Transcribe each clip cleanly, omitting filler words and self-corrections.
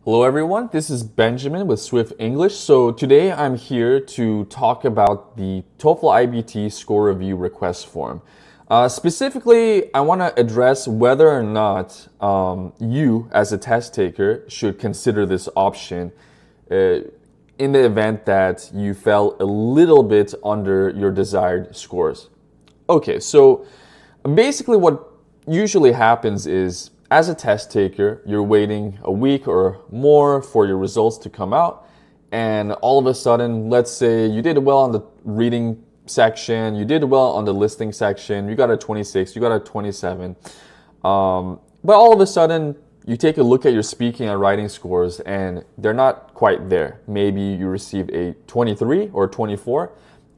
Hello everyone, this is Benjamin with Swift English. So today I'm here to talk about the TOEFL IBT score review request form. Specifically, I want to address whether or not you as a test taker should consider this option in the event that you fell a little bit under your desired scores. Okay, so basically what usually happens is as a test taker, you're waiting a week or more for your results to come out, and all of a sudden, let's say you did well on the reading section, you did well on the listening section, you got a 26, you got a 27, but all of a sudden, you take a look at your speaking and writing scores and they're not quite there. Maybe you received a 23 or 24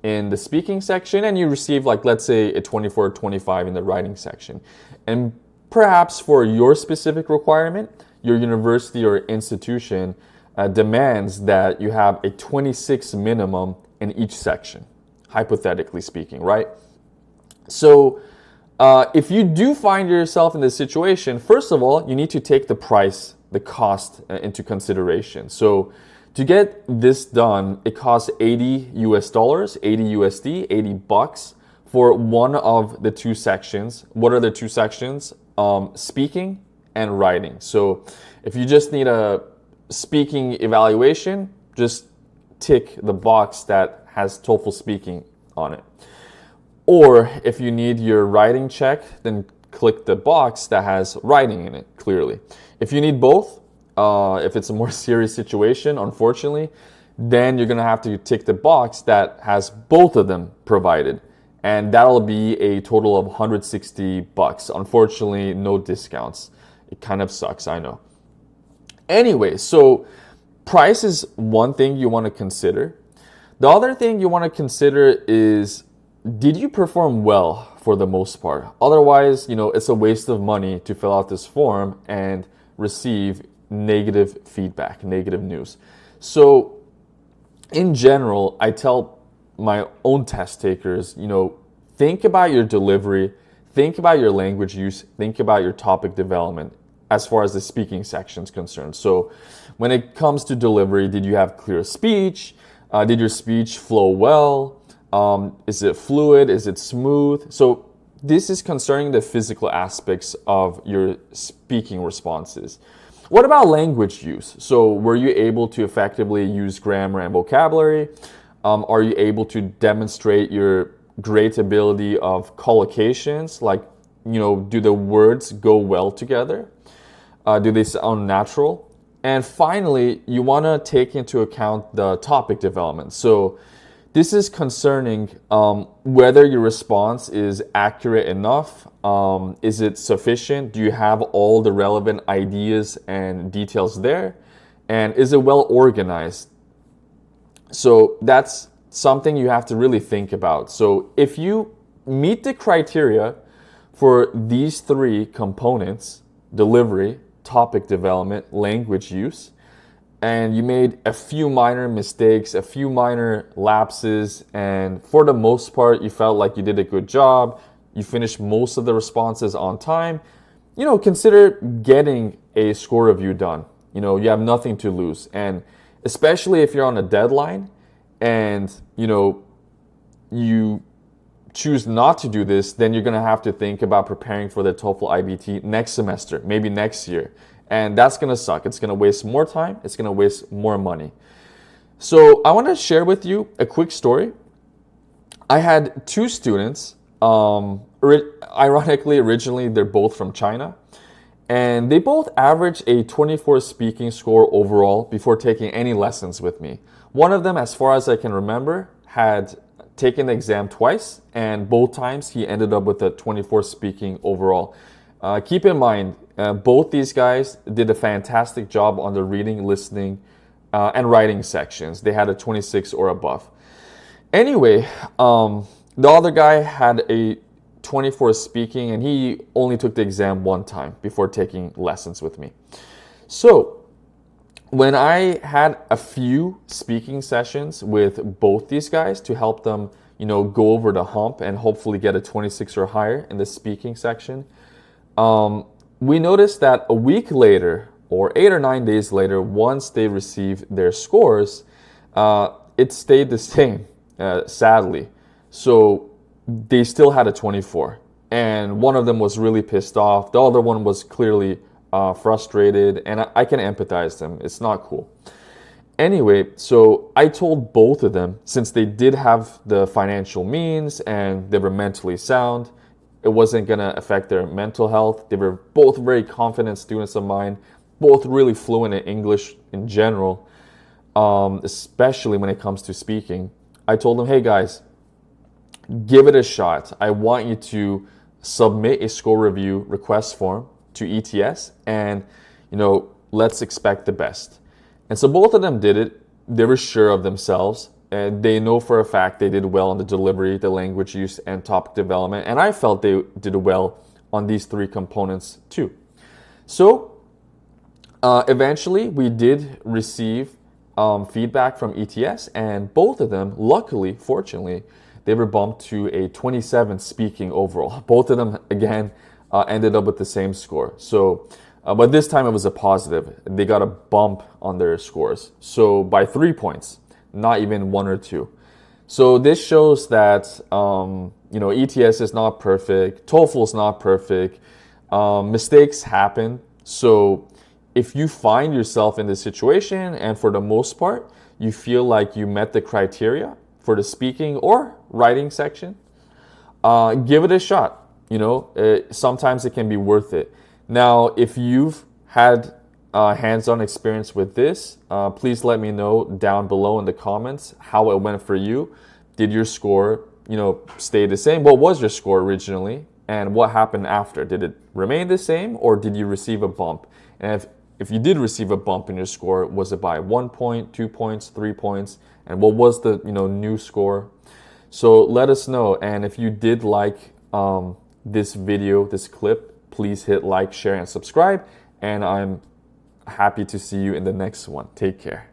in the speaking section and you receive, like, let's say a 24 or 25 in the writing section. And perhaps for your specific requirement, your university or institution demands that you have a 26 minimum in each section, hypothetically speaking, right? So if you do find yourself in this situation, first of all, you need to take the cost into consideration. So to get this done, it costs $80, 80 USD, $80 for one of the two sections. What are the two sections? Speaking and writing. So if you just need a speaking evaluation, just tick the box that has TOEFL speaking on it. Or if you need your writing check, then click the box that has writing in it, clearly. If you need both, if it's a more serious situation, unfortunately, then you're going to have to tick the box that has both of them provided. And that'll be a total of $160. Unfortunately, no discounts. It kind of sucks, I know. Anyway, so price is one thing you want to consider. The other thing you want to consider is, did you perform well for the most part? Otherwise, it's a waste of money to fill out this form and receive negative feedback, negative news. So in general, I tell my own test takers, think about your delivery, think about your language use, think about your topic development as far as the speaking section is concerned. So when it comes to delivery, did you have clear speech? Did your speech flow well? Is it fluid? Is it smooth? So this is concerning the physical aspects of your speaking responses. What about language use? So were you able to effectively use grammar and vocabulary? Are you able to demonstrate your great ability of collocations? Like, do the words go well together? Do they sound natural? And finally, you want to take into account the topic development. So this is concerning whether your response is accurate enough. Is it sufficient? Do you have all the relevant ideas and details there? And is it well organized? So that's something you have to really think about. So if you meet the criteria for these three components, delivery, topic development, language use, and you made a few minor mistakes, a few minor lapses, and for the most part, you felt like you did a good job, you finished most of the responses on time, consider getting a score review done. You have nothing to lose. And especially if you're on a deadline and, you choose not to do this, then you're going to have to think about preparing for the TOEFL IBT next semester, maybe next year. And that's going to suck. It's going to waste more time. It's going to waste more money. So I want to share with you a quick story. I had two students. Ironically, originally, they're both from China. And they both averaged a 24 speaking score overall before taking any lessons with me. One of them, as far as I can remember, had taken the exam twice, and both times he ended up with a 24 speaking overall. Keep in mind, both these guys did a fantastic job on the reading, listening, and writing sections. They had a 26 or above. Anyway, the other guy had a 24 speaking, and he only took the exam one time before taking lessons with me. So when I had a few speaking sessions with both these guys to help them, go over the hump and hopefully get a 26 or higher in the speaking section, we noticed that a week later or 8 or 9 days later, once they received their scores, it stayed the same, sadly. So they still had a 24. And one of them was really pissed off. The other one was clearly frustrated. And I can empathize them. It's not cool. Anyway, so I told both of them, since they did have the financial means and they were mentally sound, it wasn't going to affect their mental health. They were both very confident students of mine, both really fluent in English in general, especially when it comes to speaking. I told them, hey guys, give it a shot. I want you to submit a score review request form to ETS, and let's expect the best. And so both of them did it. They were sure of themselves, and they know for a fact they did well on the delivery, the language use, and topic development. And I felt they did well on these 3 components too. So eventually we did receive feedback from ETS, and both of them, luckily, fortunately, they were bumped to a 27 speaking overall. Both of them, again, ended up with the same score. So, but this time it was a positive. They got a bump on their scores. So by 3 points, not even 1 or 2. So this shows that, ETS is not perfect. TOEFL is not perfect. Mistakes happen. So if you find yourself in this situation and for the most part, you feel like you met the criteria for the speaking or writing section, give it a shot. Sometimes it can be worth it. Now, if you've had hands-on experience with this, please let me know down below in the comments how it went for you. Did your score, stay the same? What was your score originally? And what happened after? Did it remain the same, or did you receive a bump? And if you did receive a bump in your score, was it by 1 point, 2 points, 3 points? And what was the new score? So let us know. And if you did like this video, this clip, please hit like, share, and subscribe. And I'm happy to see you in the next one. Take care.